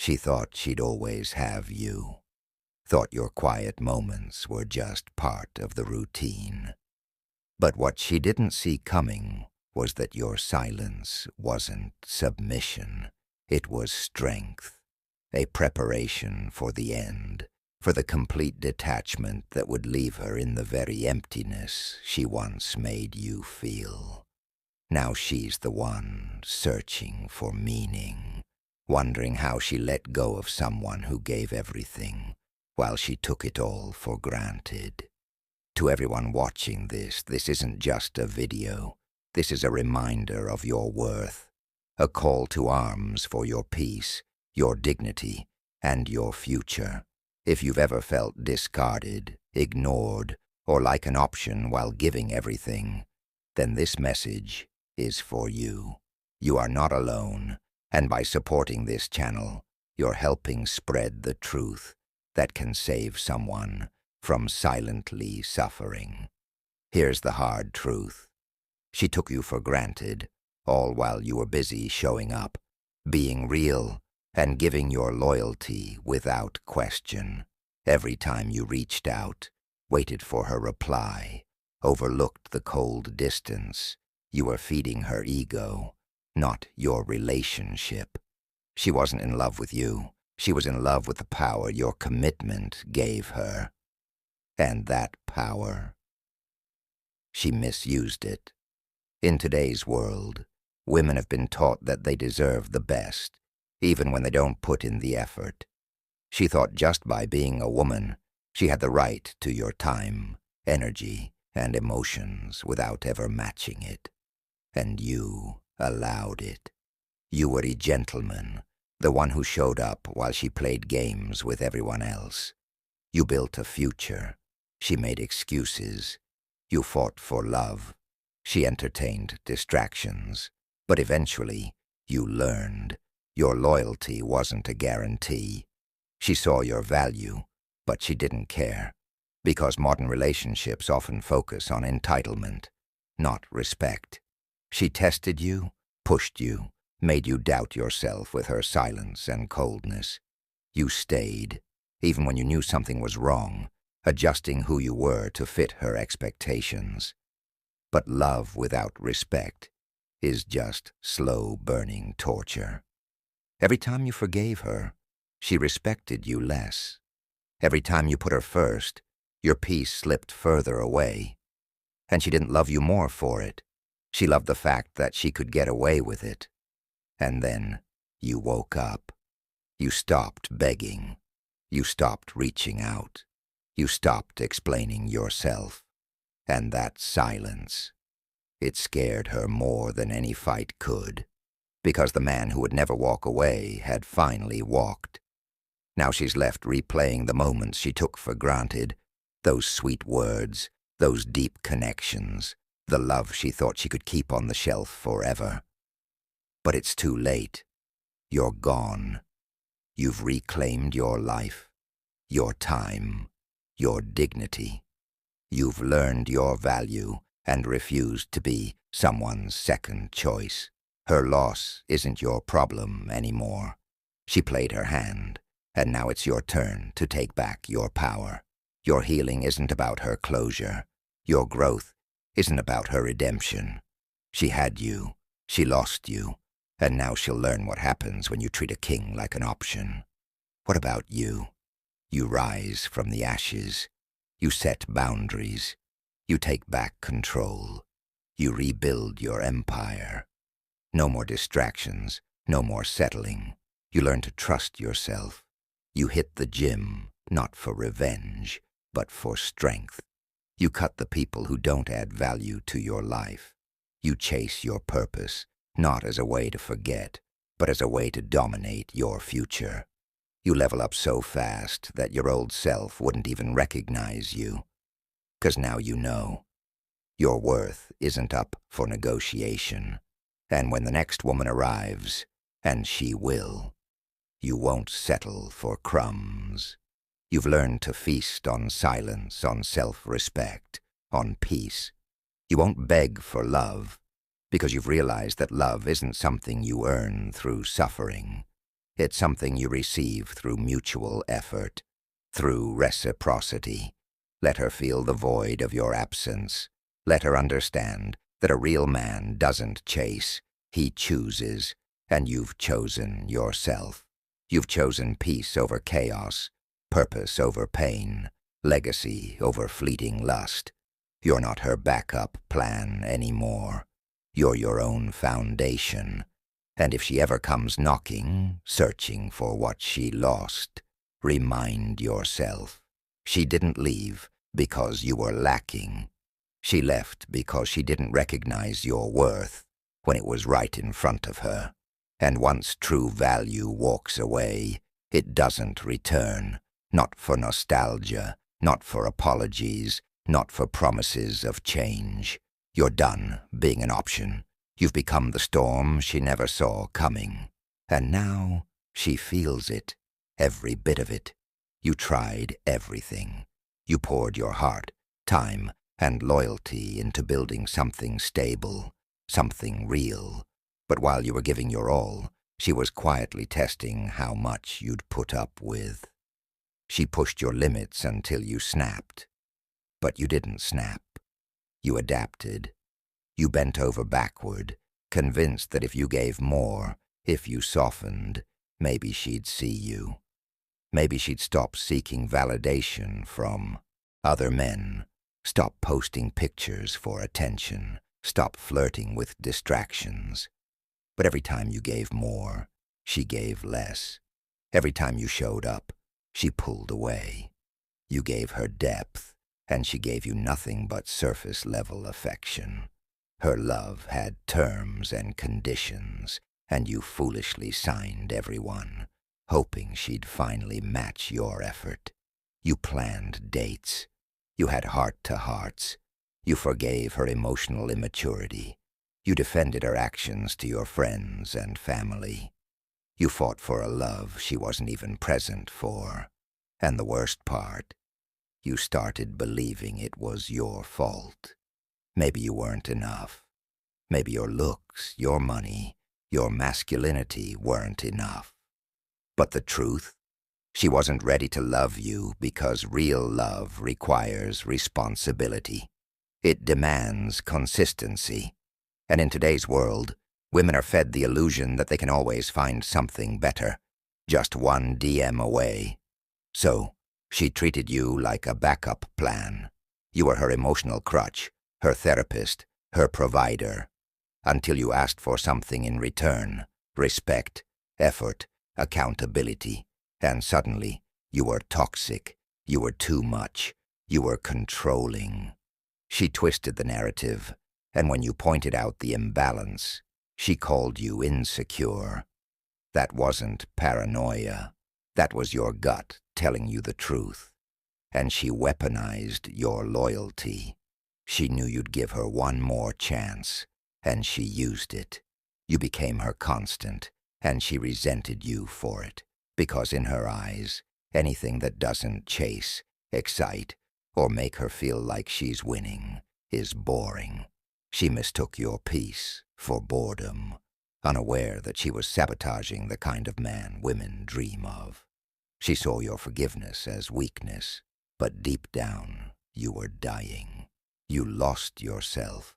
She thought she'd always have you. Thought your quiet moments were just part of the routine. But what she didn't see coming was that your silence wasn't submission. It was strength, a preparation for the end, for the complete detachment that would leave her in the very emptiness she once made you feel. Now she's the one searching for meaning, wondering how she let go of someone who gave everything, while she took it all for granted. To everyone watching this isn't just a video. This is a reminder of your worth, a call to arms for your peace, your dignity, and your future. If you've ever felt discarded, ignored, or like an option while giving everything, then this message is for you. You are not alone, and by supporting this channel, you're helping spread the truth that can save someone from silently suffering. Here's the hard truth. She took you for granted, all while you were busy showing up, being real, and giving your loyalty without question. Every time you reached out, waited for her reply, overlooked the cold distance, you were feeding her ego, not your relationship. She wasn't in love with you. She was in love with the power your commitment gave her. And that power, she misused it. In today's world, women have been taught that they deserve the best, even when they don't put in the effort. She thought just by being a woman, she had the right to your time, energy, and emotions without ever matching it. And you allowed it. You were a gentleman, the one who showed up while she played games with everyone else. You built a future. She made excuses. You fought for love. She entertained distractions. But eventually, you learned. Your loyalty wasn't a guarantee. She saw your value, but she didn't care. Because modern relationships often focus on entitlement, not respect. She tested you, pushed you, made you doubt yourself with her silence and coldness. You stayed, even when you knew something was wrong, adjusting who you were to fit her expectations. But love without respect is just slow-burning torture. Every time you forgave her, she respected you less. Every time you put her first, your peace slipped further away. And she didn't love you more for it. She loved the fact that she could get away with it. And then you woke up. You stopped begging. You stopped reaching out. You stopped explaining yourself. And that silence, it scared her more than any fight could, because the man who would never walk away had finally walked. Now she's left replaying the moments she took for granted, those sweet words, those deep connections, the love she thought she could keep on the shelf forever. But it's too late. You're gone. You've reclaimed your life, your time, your dignity. You've learned your value and refused to be someone's second choice. Her loss isn't your problem anymore. She played her hand, and now it's your turn to take back your power. Your healing isn't about her closure. Your growth isn't about her redemption. She had you, she lost you, and now she'll learn what happens when you treat a king like an option. What about you? You rise from the ashes. You set boundaries. You take back control. You rebuild your empire. No more distractions, no more settling. You learn to trust yourself. You hit the gym, not for revenge, but for strength. You cut the people who don't add value to your life. You chase your purpose, not as a way to forget, but as a way to dominate your future. You level up so fast that your old self wouldn't even recognize you. 'Cause now you know. Your worth isn't up for negotiation. And when the next woman arrives, and she will, you won't settle for crumbs. You've learned to feast on silence, on self-respect, on peace. You won't beg for love, because you've realized that love isn't something you earn through suffering. It's something you receive through mutual effort, through reciprocity. Let her feel the void of your absence. Let her understand that a real man doesn't chase, he chooses, and you've chosen yourself. You've chosen peace over chaos, purpose over pain, legacy over fleeting lust. You're not her backup plan anymore. You're your own foundation. And if she ever comes knocking, searching for what she lost, remind yourself, she didn't leave because you were lacking. She left because she didn't recognize your worth when it was right in front of her. And once true value walks away, it doesn't return, not for nostalgia, not for apologies, not for promises of change. You're done being an option. You've become the storm she never saw coming. And now she feels it, every bit of it. You tried everything. You poured your heart, time, and loyalty into building something stable, something real. But while you were giving your all, she was quietly testing how much you'd put up with. She pushed your limits until you snapped. But you didn't snap. You adapted. You bent over backward, convinced that if you gave more, if you softened, maybe she'd see you. Maybe she'd stop seeking validation from other men, stop posting pictures for attention, stop flirting with distractions. But every time you gave more, she gave less. Every time you showed up, she pulled away. You gave her depth, and she gave you nothing but surface-level affection. Her love had terms and conditions, and you foolishly signed every one, hoping she'd finally match your effort. You planned dates. You had heart-to-hearts. You forgave her emotional immaturity. You defended her actions to your friends and family. You fought for a love she wasn't even present for. And the worst part, you started believing it was your fault. Maybe you weren't enough. Maybe your looks, your money, your masculinity weren't enough. But the truth? She wasn't ready to love you because real love requires responsibility. It demands consistency. And in today's world, women are fed the illusion that they can always find something better, just one DM away. So, she treated you like a backup plan. You were her emotional crutch, her therapist, her provider, until you asked for something in return: respect, effort, accountability. And suddenly, you were toxic, you were too much, you were controlling. She twisted the narrative, and when you pointed out the imbalance, she called you insecure. That wasn't paranoia. That was your gut telling you the truth. And she weaponized your loyalty. She knew you'd give her one more chance, and she used it. You became her constant, and she resented you for it, because in her eyes, anything that doesn't chase, excite, or make her feel like she's winning is boring. She mistook your peace for boredom, unaware that she was sabotaging the kind of man women dream of. She saw your forgiveness as weakness, but deep down, you were dying. You lost yourself,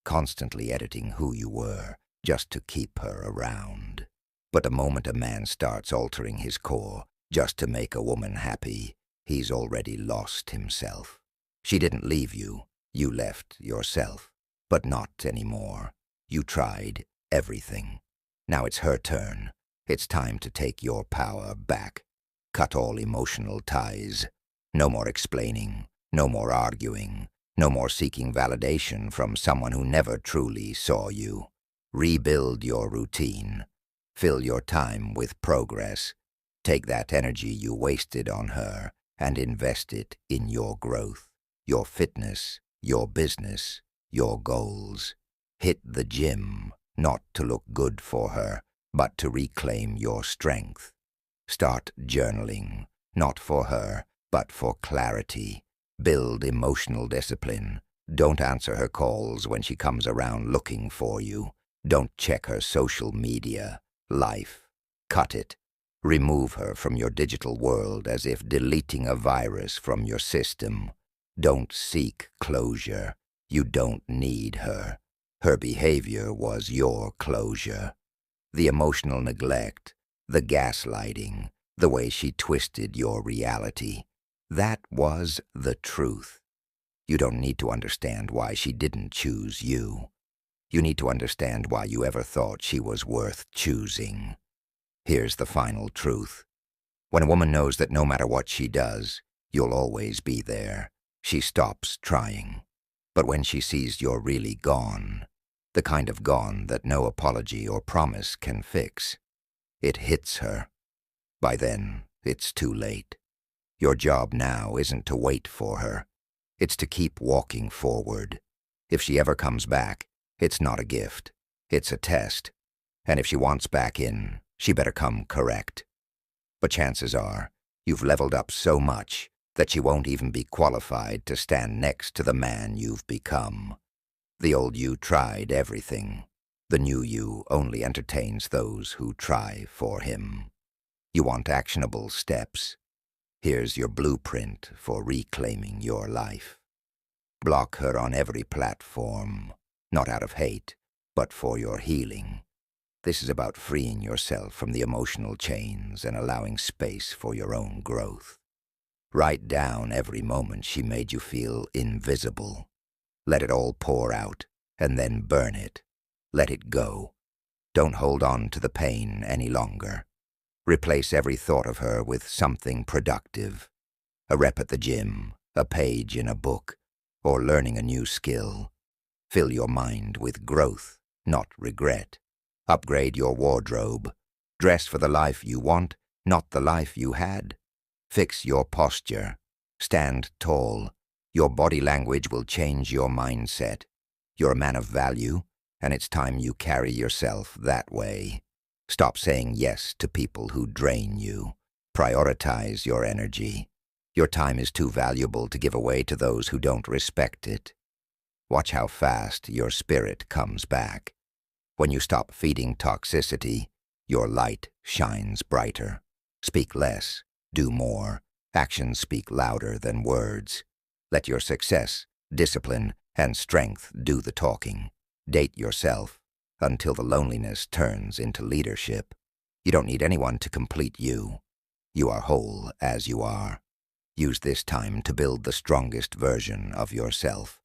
constantly editing who you were just to keep her around. But the moment a man starts altering his core just to make a woman happy, he's already lost himself. She didn't leave you, you left yourself. But not anymore. You tried everything. Now it's her turn. It's time to take your power back. Cut all emotional ties. No more explaining, no more arguing, no more seeking validation from someone who never truly saw you. Rebuild your routine. Fill your time with progress. Take that energy you wasted on her and invest it in your growth, your fitness, your business, your goals. Hit the gym, not to look good for her, but to reclaim your strength. Start journaling, not for her, but for clarity. Build emotional discipline. Don't answer her calls when she comes around looking for you. Don't check her social media. Life. Cut it. Remove her from your digital world as if deleting a virus from your system. Don't seek closure. You don't need her. Her behavior was your closure. The emotional neglect, the gaslighting, the way she twisted your reality, that was the truth. You don't need to understand why she didn't choose you. You need to understand why you ever thought she was worth choosing. Here's the final truth. When a woman knows that no matter what she does, you'll always be there, she stops trying. But when she sees you're really gone, the kind of gone that no apology or promise can fix, it hits her. By then, it's too late. Your job now isn't to wait for her. It's to keep walking forward. If she ever comes back, it's not a gift. It's a test. And if she wants back in, she better come correct. But chances are, you've leveled up so much that she won't even be qualified to stand next to the man you've become. The old you tried everything. The new you only entertains those who try for him. You want actionable steps. Here's your blueprint for reclaiming your life. Block her on every platform, not out of hate, but for your healing. This is about freeing yourself from the emotional chains and allowing space for your own growth. Write down every moment she made you feel invisible. Let it all pour out, and then burn it. Let it go. Don't hold on to the pain any longer. Replace every thought of her with something productive. A rep at the gym, a page in a book, or learning a new skill. Fill your mind with growth, not regret. Upgrade your wardrobe. Dress for the life you want, not the life you had. Fix your posture. Stand tall. Your body language will change your mindset. You're a man of value, and it's time you carry yourself that way. Stop saying yes to people who drain you. Prioritize your energy. Your time is too valuable to give away to those who don't respect it. Watch how fast your spirit comes back. When you stop feeding toxicity, your light shines brighter. Speak less, do more. Actions speak louder than words. Let your success, discipline, and strength do the talking. Date yourself until the loneliness turns into leadership. You don't need anyone to complete you. You are whole as you are. Use this time to build the strongest version of yourself.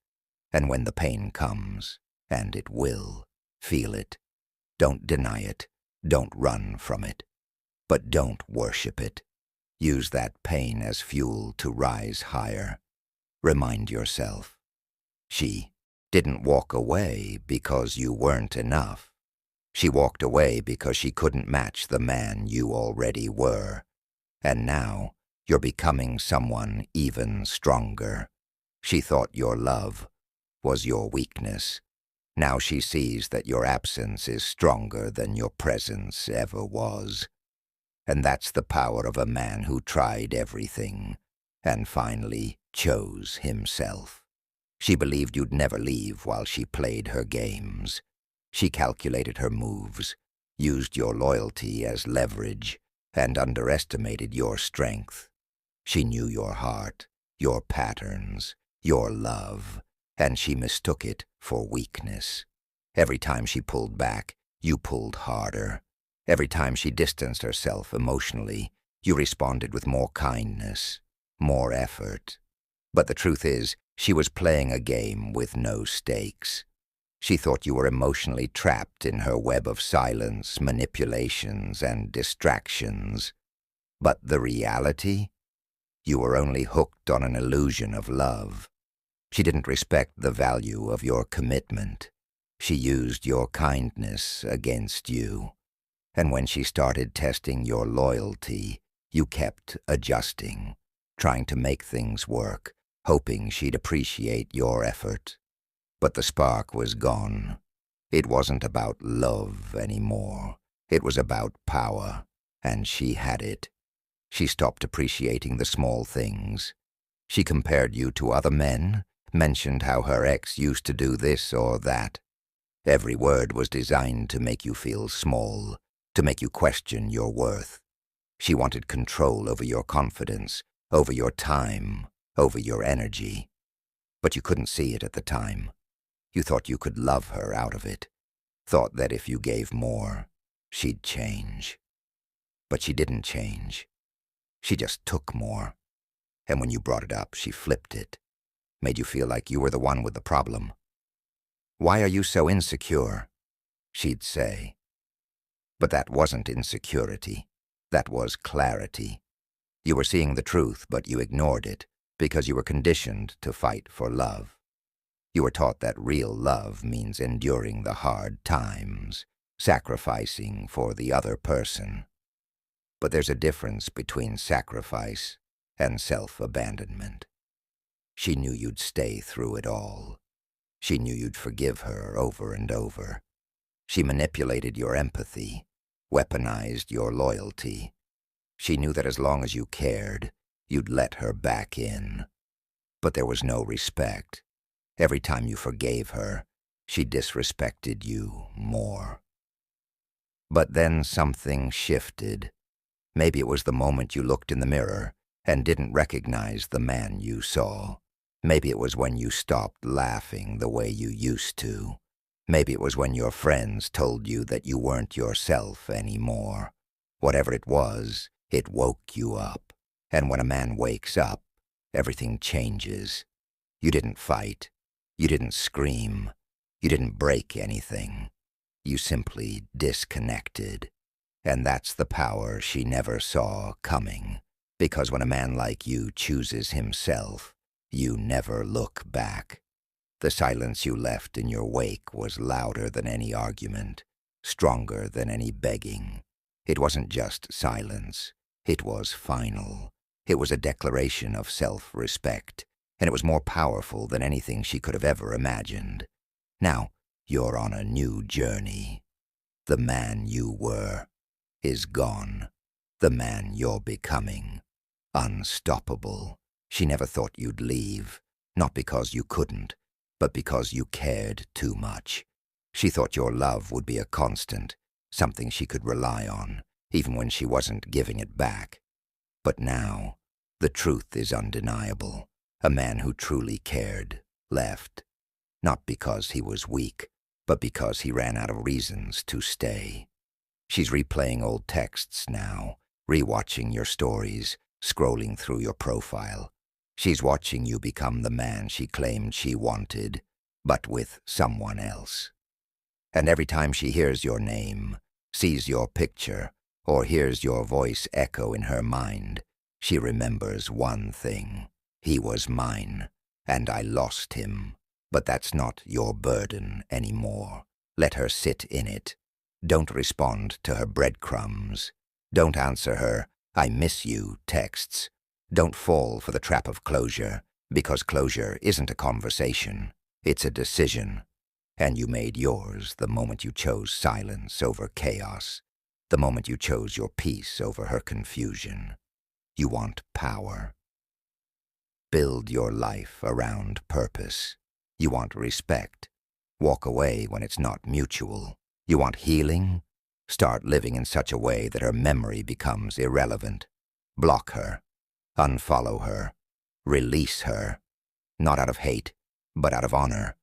And when the pain comes, and it will, feel it. Don't deny it. Don't run from it. But don't worship it. Use that pain as fuel to rise higher. Remind yourself, she didn't walk away because you weren't enough. She walked away because she couldn't match the man you already were. And now you're becoming someone even stronger. She thought your love was your weakness. Now she sees that your absence is stronger than your presence ever was. And that's the power of a man who tried everything and finally chose himself. She believed you'd never leave while she played her games. She calculated her moves, used your loyalty as leverage, and underestimated your strength. She knew your heart, your patterns, your love, and she mistook it for weakness. Every time she pulled back, you pulled harder. Every time she distanced herself emotionally, you responded with more kindness, more effort. But the truth is, she was playing a game with no stakes. She thought you were emotionally trapped in her web of silence, manipulations, and distractions. But the reality? You were only hooked on an illusion of love. She didn't respect the value of your commitment. She used your kindness against you. And when she started testing your loyalty, you kept adjusting, trying to make things work, hoping she'd appreciate your effort. But the spark was gone. It wasn't about love anymore. It was about power, and she had it. She stopped appreciating the small things. She compared you to other men, mentioned how her ex used to do this or that. Every word was designed to make you feel small, to make you question your worth. She wanted control over your confidence, over your time, over your energy. But you couldn't see it at the time. You thought you could love her out of it, thought that if you gave more, she'd change. But she didn't change. She just took more. And when you brought it up, she flipped it, made you feel like you were the one with the problem. "Why are you so insecure?" she'd say. But that wasn't insecurity. That was clarity. You were seeing the truth, but you ignored it because you were conditioned to fight for love. You were taught that real love means enduring the hard times, sacrificing for the other person. But there's a difference between sacrifice and self-abandonment. She knew you'd stay through it all. She knew you'd forgive her over and over. She manipulated your empathy, weaponized your loyalty. She knew that as long as you cared, you'd let her back in. But there was no respect. Every time you forgave her, she disrespected you more. But then something shifted. Maybe it was the moment you looked in the mirror and didn't recognize the man you saw. Maybe it was when you stopped laughing the way you used to. Maybe it was when your friends told you that you weren't yourself anymore. Whatever it was, it woke you up. And when a man wakes up, everything changes. You didn't fight. You didn't scream. You didn't break anything. You simply disconnected. And that's the power she never saw coming. Because when a man like you chooses himself, you never look back. The silence you left in your wake was louder than any argument, stronger than any begging. It wasn't just silence. It was final. It was a declaration of self-respect, and it was more powerful than anything she could have ever imagined. Now, you're on a new journey. The man you were is gone. The man you're becoming, unstoppable. She never thought you'd leave, not because you couldn't, but because you cared too much. She thought your love would be a constant, something she could rely on, even when she wasn't giving it back. But now, the truth is undeniable. A man who truly cared left, not because he was weak, but because he ran out of reasons to stay. She's replaying old texts now, rewatching your stories, scrolling through your profile. She's watching you become the man she claimed she wanted, but with someone else. And every time she hears your name, sees your picture, or hears your voice echo in her mind, she remembers one thing. He was mine, and I lost him. But that's not your burden anymore. Let her sit in it. Don't respond to her breadcrumbs. Don't answer her, "I miss you" texts. Don't fall for the trap of closure, because closure isn't a conversation. It's a decision. And you made yours the moment you chose silence over chaos, the moment you chose your peace over her confusion. You want power. Build your life around purpose. You want respect. Walk away when it's not mutual. You want healing? Start living in such a way that her memory becomes irrelevant. Block her. Unfollow her. Release her. Not out of hate, but out of honor.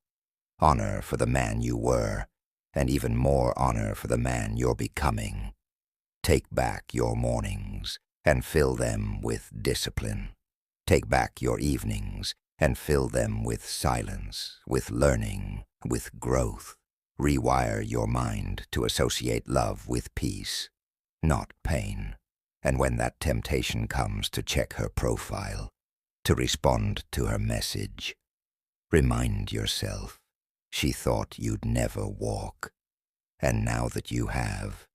Honor for the man you were, and even more honor for the man you're becoming. Take back your mornings and fill them with discipline. Take back your evenings and fill them with silence, with learning, with growth. Rewire your mind to associate love with peace, not pain. And when that temptation comes to check her profile, to respond to her message, remind yourself, she thought you'd never walk. And now that you have,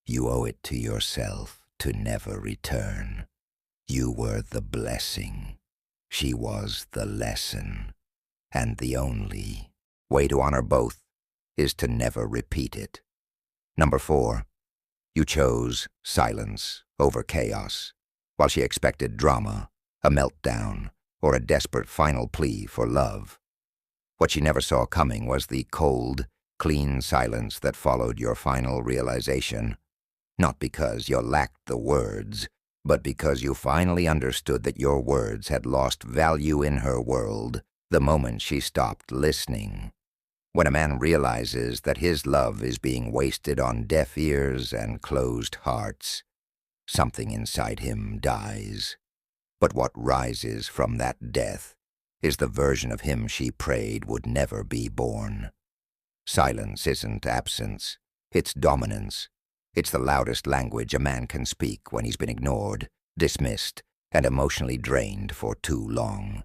you owe it to yourself to never return. You were the blessing. She was the lesson. And the only way to honor both is to never repeat it. Number 4, you chose silence over chaos, while she expected drama, a meltdown, or a desperate final plea for love. What she never saw coming was the cold, clean silence that followed your final realization. Not because you lacked the words, but because you finally understood that your words had lost value in her world the moment she stopped listening. When a man realizes that his love is being wasted on deaf ears and closed hearts, something inside him dies. But what rises from that death is the version of him she prayed would never be born. Silence isn't absence, it's dominance. It's the loudest language a man can speak when he's been ignored, dismissed, and emotionally drained for too long.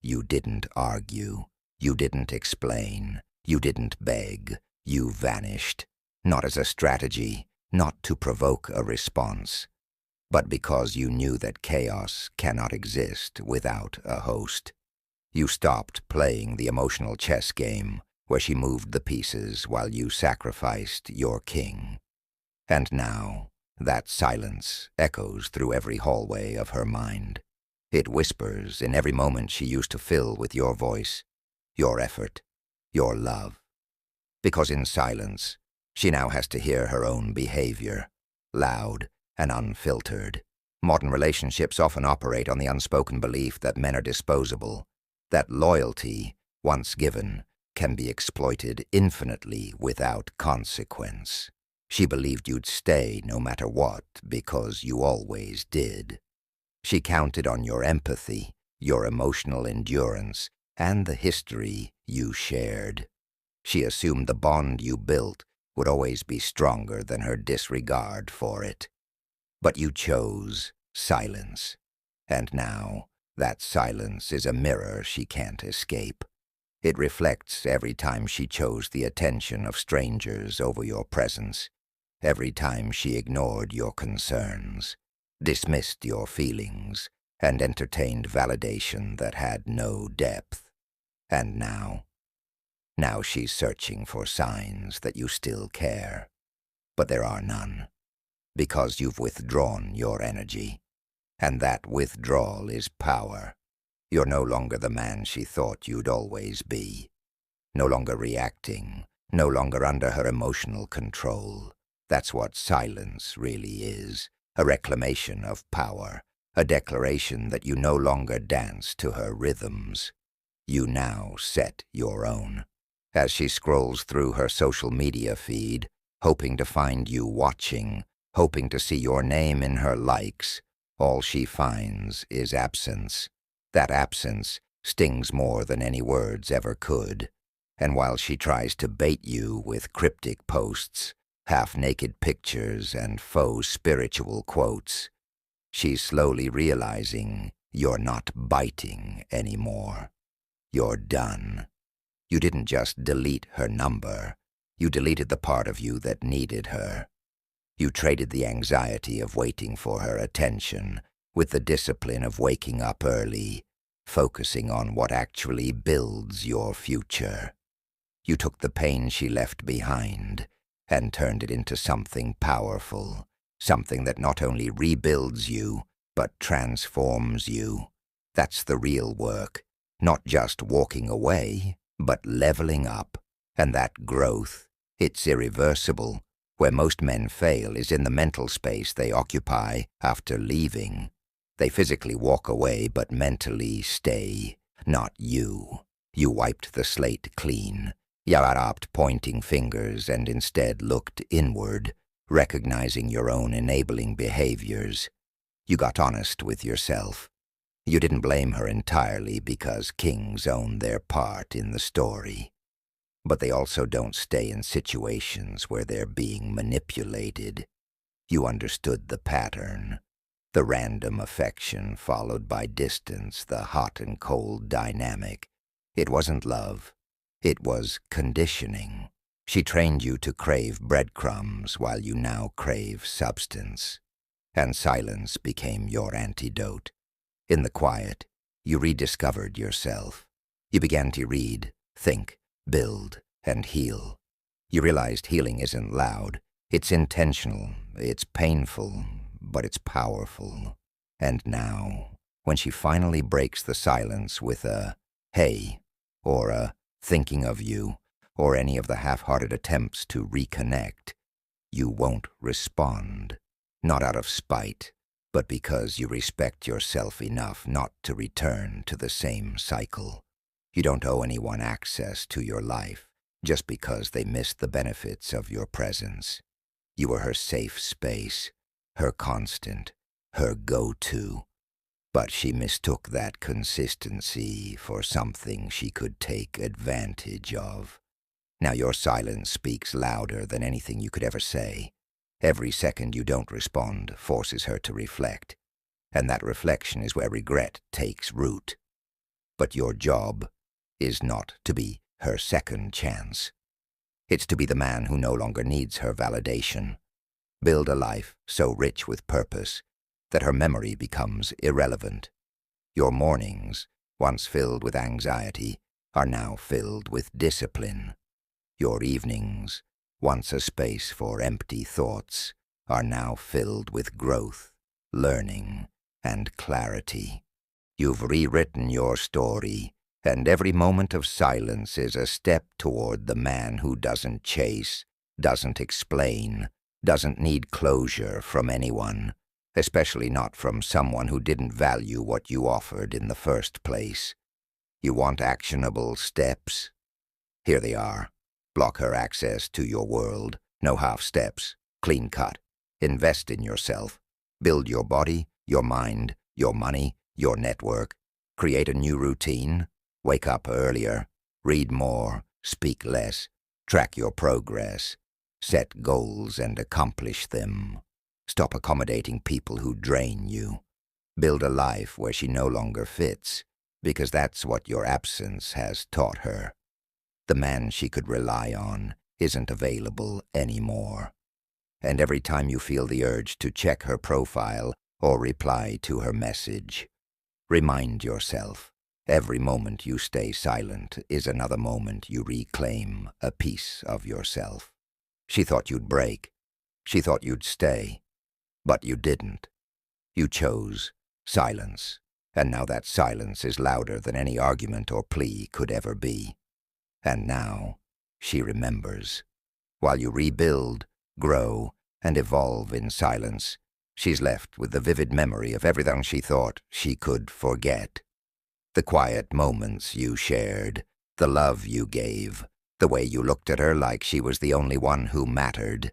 You didn't argue. You didn't explain. You didn't beg. You vanished. Not as a strategy, not to provoke a response, but because you knew that chaos cannot exist without a host. You stopped playing the emotional chess game where she moved the pieces while you sacrificed your king. And now, that silence echoes through every hallway of her mind. It whispers in every moment she used to fill with your voice, your effort, your love. Because in silence, she now has to hear her own behavior, loud and unfiltered. Modern relationships often operate on the unspoken belief that men are disposable, that loyalty, once given, can be exploited infinitely without consequence. She believed you'd stay no matter what because you always did. She counted on your empathy, your emotional endurance, and the history you shared. She assumed the bond you built would always be stronger than her disregard for it. But you chose silence, and now that silence is a mirror she can't escape. It reflects every time she chose the attention of strangers over your presence, every time she ignored your concerns, dismissed your feelings, and entertained validation that had no depth. And now she's searching for signs that you still care. But there are none, because you've withdrawn your energy. And that withdrawal is power. You're no longer the man she thought you'd always be. No longer reacting, no longer under her emotional control. That's what silence really is, a reclamation of power, a declaration that you no longer dance to her rhythms. You now set your own. As she scrolls through her social media feed, hoping to find you watching, hoping to see your name in her likes, all she finds is absence. That absence stings more than any words ever could. And while she tries to bait you with cryptic posts, half-naked pictures, and faux spiritual quotes, she's slowly realizing you're not biting anymore. You're done. You didn't just delete her number. You deleted the part of you that needed her. You traded the anxiety of waiting for her attention with the discipline of waking up early, focusing on what actually builds your future. You took the pain she left behind and turned it into something powerful, something that not only rebuilds you, but transforms you. That's the real work, not just walking away, but leveling up. And that growth, it's irreversible. Where most men fail is in the mental space they occupy after leaving. They physically walk away, but mentally stay. Not you. You wiped the slate clean. You stopped pointing fingers and instead looked inward, recognizing your own enabling behaviors. You got honest with yourself. You didn't blame her entirely because kings own their part in the story. But they also don't stay in situations where they're being manipulated. You understood the pattern. The random affection followed by distance, the hot and cold dynamic. It wasn't love. It was conditioning. She trained you to crave breadcrumbs while you now crave substance. And silence became your antidote. In the quiet, you rediscovered yourself. You began to read, think, build, and heal. You realized healing isn't loud. It's intentional. It's painful, but it's powerful. And now, when she finally breaks the silence with a "hey," or a "thinking of you," or any of the half-hearted attempts to reconnect, You won't respond, not out of spite, but because you respect yourself enough not to return to the same cycle. You don't owe anyone access to your life just because they missed the benefits of your presence. You were her safe space, her constant, her go-to. But she mistook that consistency for something she could take advantage of. Now your silence speaks louder than anything you could ever say. Every second you don't respond forces her to reflect, and that reflection is where regret takes root. But your job is not to be her second chance. It's to be the man who no longer needs her validation. Build a life so rich with purpose that her memory becomes irrelevant. Your mornings, once filled with anxiety, are now filled with discipline. Your evenings, once a space for empty thoughts, are now filled with growth, learning, and clarity. You've rewritten your story, and every moment of silence is a step toward the man who doesn't chase, doesn't explain, doesn't need closure from anyone, especially not from someone who didn't value what you offered in the first place. You want actionable steps? Here they are. Block her access to your world. No half steps. Clean cut. Invest in yourself. Build your body, your mind, your money, your network. Create a new routine. Wake up earlier. Read more. Speak less. Track your progress. Set goals and accomplish them. Stop accommodating people who drain you. Build a life where she no longer fits, because that's what your absence has taught her. The man she could rely on isn't available anymore. And every time you feel the urge to check her profile or reply to her message, remind yourself, every moment you stay silent is another moment you reclaim a piece of yourself. She thought you'd break. She thought you'd stay. But you didn't. You chose silence, and now that silence is louder than any argument or plea could ever be. And now she remembers. While you rebuild, grow, and evolve in silence, she's left with the vivid memory of everything she thought she could forget. The quiet moments you shared, the love you gave, the way you looked at her like she was the only one who mattered,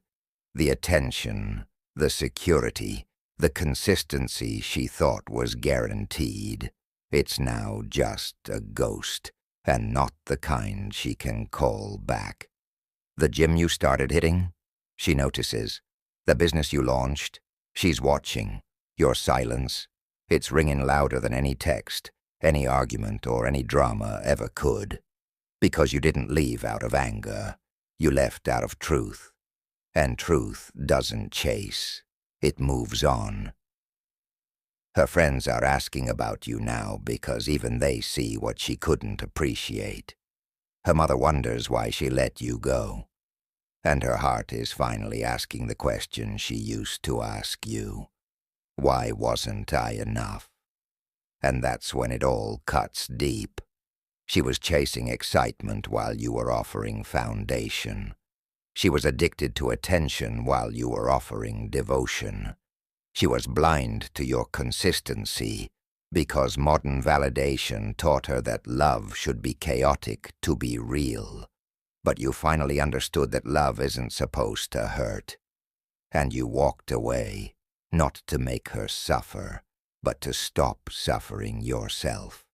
the attention, the security, the consistency she thought was guaranteed. It's now just a ghost, and not the kind she can call back. The gym you started hitting, she notices. The business you launched, she's watching. Your silence, it's ringing louder than any text, any argument, or any drama ever could. Because you didn't leave out of anger. You left out of truth. And truth doesn't chase. It moves on. Her friends are asking about you now because even they see what she couldn't appreciate. Her mother wonders why she let you go. And her heart is finally asking the question she used to ask you. Why wasn't I enough? And that's when it all cuts deep. She was chasing excitement while you were offering foundation. She was addicted to attention while you were offering devotion. She was blind to your consistency because modern validation taught her that love should be chaotic to be real. But you finally understood that love isn't supposed to hurt. And you walked away, not to make her suffer, but to stop suffering yourself.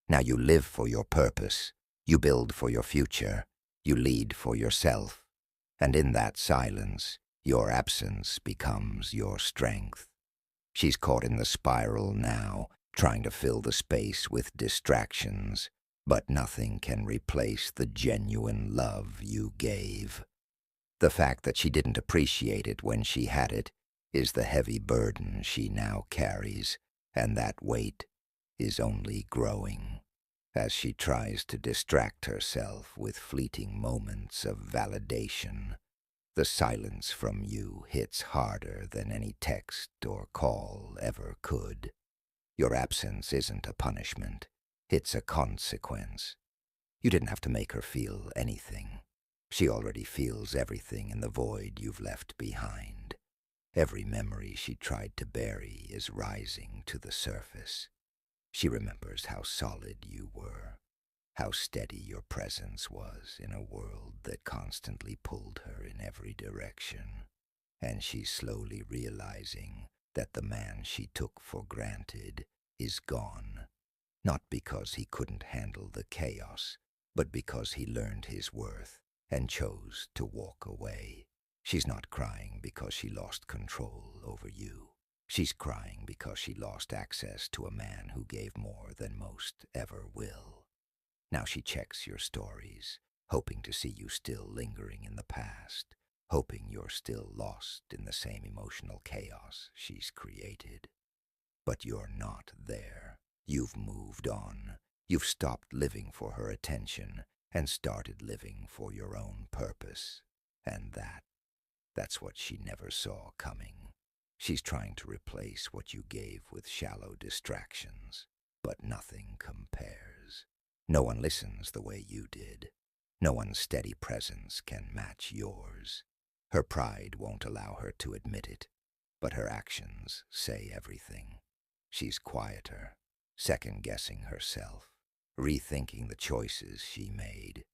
Now you live for your purpose, you build for your future, you lead for yourself. And in that silence, your absence becomes your strength. She's caught in the spiral now, trying to fill the space with distractions, but nothing can replace the genuine love you gave. The fact that she didn't appreciate it when she had it is the heavy burden she now carries, and that weight is only growing as she tries to distract herself with fleeting moments of validation. The silence from you hits harder than any text or call ever could. Your absence isn't a punishment. It's a consequence. You didn't have to make her feel anything. She already feels everything in the void you've left behind. Every memory she tried to bury is rising to the surface. She remembers how solid you were, how steady your presence was in a world that constantly pulled her in every direction. And she's slowly realizing that the man she took for granted is gone, not because he couldn't handle the chaos, but because he learned his worth and chose to walk away. She's not crying because she lost control over you. She's crying because she lost access to a man who gave more than most ever will. Now she checks your stories, hoping to see you still lingering in the past, hoping you're still lost in the same emotional chaos she's created. But you're not there. You've moved on. You've stopped living for her attention and started living for your own purpose. And that's what she never saw coming. She's trying to replace what you gave with shallow distractions, but nothing compares. No one listens the way you did. No one's steady presence can match yours. Her pride won't allow her to admit it, but her actions say everything. She's quieter, second-guessing herself, rethinking the choices she made.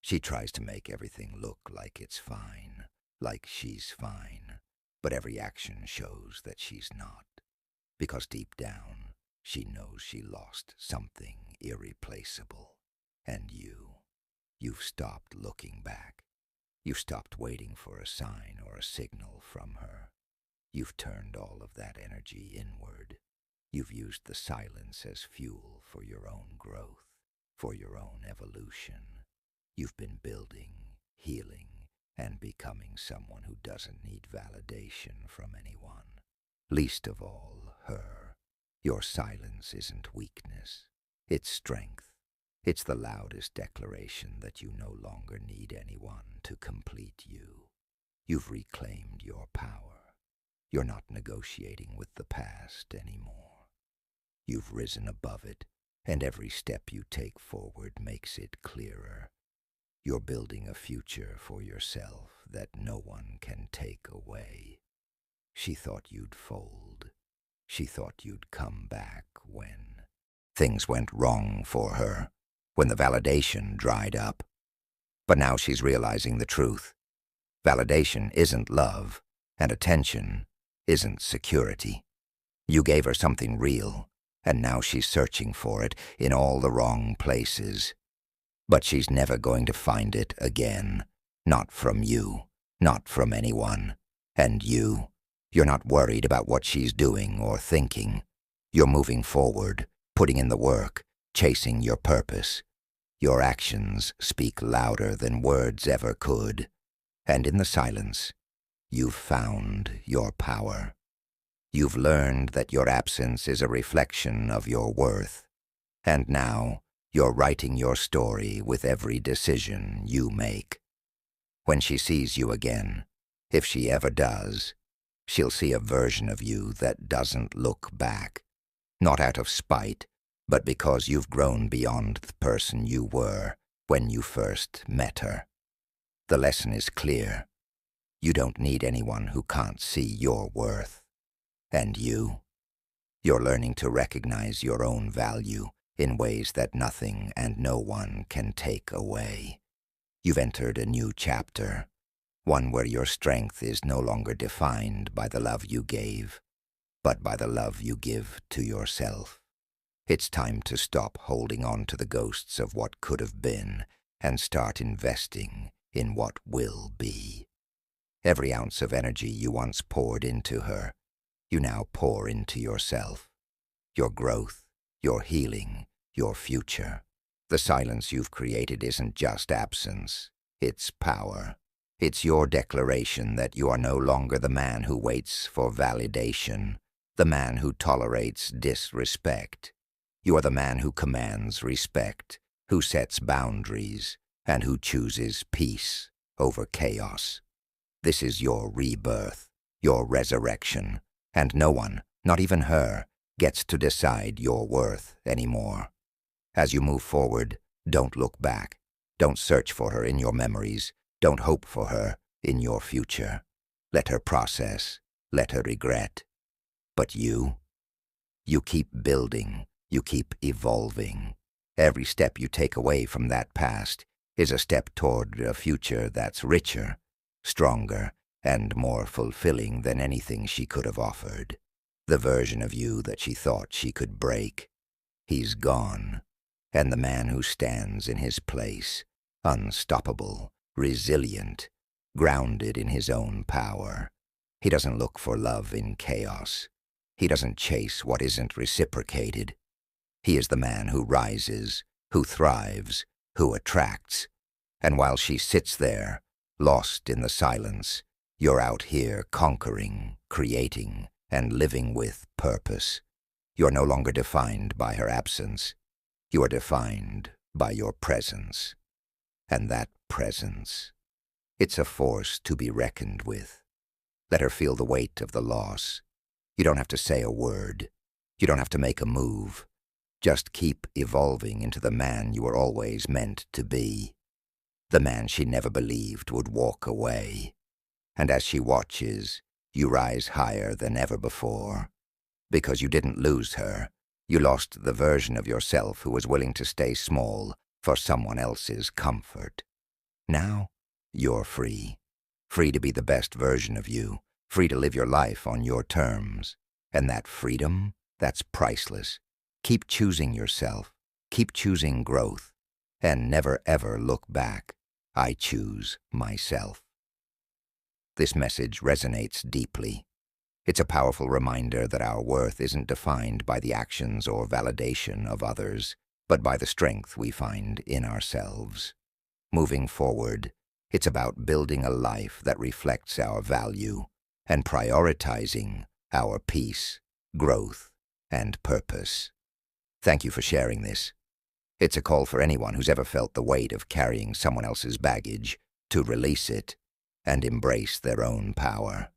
She tries to make everything look like it's fine, like she's fine, but every action shows that she's not, because deep down, she knows she lost something irreplaceable. And you've stopped looking back. You've stopped waiting for a sign or a signal from her. You've turned all of that energy inward. You've used the silence as fuel for your own growth, for your own evolution. You've been building, healing, and becoming someone who doesn't need validation from anyone. Least of all, her. Your silence isn't weakness. It's strength. It's the loudest declaration that you no longer need anyone to complete you. You've reclaimed your power. You're not negotiating with the past anymore. You've risen above it, and every step you take forward makes it clearer. You're building a future for yourself that no one can take away. She thought you'd fold. She thought you'd come back when things went wrong for her, when the validation dried up. But now she's realizing the truth. Validation isn't love, and attention isn't security. You gave her something real, and now she's searching for it in all the wrong places. But she's never going to find it again. Not from you, not from anyone. And you're not worried about what she's doing or thinking. You're moving forward, putting in the work, chasing your purpose. Your actions speak louder than words ever could. And in the silence, you've found your power. You've learned that your absence is a reflection of your worth. And now, you're writing your story with every decision you make. When she sees you again, if she ever does, she'll see a version of you that doesn't look back, not out of spite, but because you've grown beyond the person you were when you first met her. The lesson is clear. You don't need anyone who can't see your worth. And you're learning to recognize your own value in ways that nothing and no one can take away. You've entered a new chapter, one where your strength is no longer defined by the love you gave, but by the love you give to yourself. It's time to stop holding on to the ghosts of what could have been and start investing in what will be. Every ounce of energy you once poured into her, you now pour into yourself. Your growth, your healing, your future. The silence you've created isn't just absence, it's power. It's your declaration that you are no longer the man who waits for validation, the man who tolerates disrespect. You are the man who commands respect, who sets boundaries, and who chooses peace over chaos. This is your rebirth, your resurrection, and no one, not even her, gets to decide your worth anymore. As you move forward, don't look back. Don't search for her in your memories. Don't hope for her in your future. Let her process, let her regret. But you keep building, you keep evolving. Every step you take away from that past is a step toward a future that's richer, stronger, and more fulfilling than anything she could have offered. The version of you that she thought she could break, he's gone. And the man who stands in his place, unstoppable, resilient, grounded in his own power. He doesn't look for love in chaos. He doesn't chase what isn't reciprocated. He is the man who rises, who thrives, who attracts. And while she sits there, lost in the silence, you're out here conquering, creating, and living with purpose. You're no longer defined by her absence. You are defined by your presence. And that presence, it's a force to be reckoned with. Let her feel the weight of the loss. You don't have to say a word. You don't have to make a move. Just keep evolving into the man you were always meant to be. The man she never believed would walk away. And as she watches, you rise higher than ever before. Because you didn't lose her. You lost the version of yourself who was willing to stay small for someone else's comfort. Now, you're free. Free to be the best version of you. Free to live your life on your terms. And that freedom, that's priceless. Keep choosing yourself. Keep choosing growth. And never ever look back. I choose myself. This message resonates deeply. It's a powerful reminder that our worth isn't defined by the actions or validation of others, but by the strength we find in ourselves. Moving forward, it's about building a life that reflects our value and prioritizing our peace, growth, and purpose. Thank you for sharing this. It's a call for anyone who's ever felt the weight of carrying someone else's baggage to release it and embrace their own power.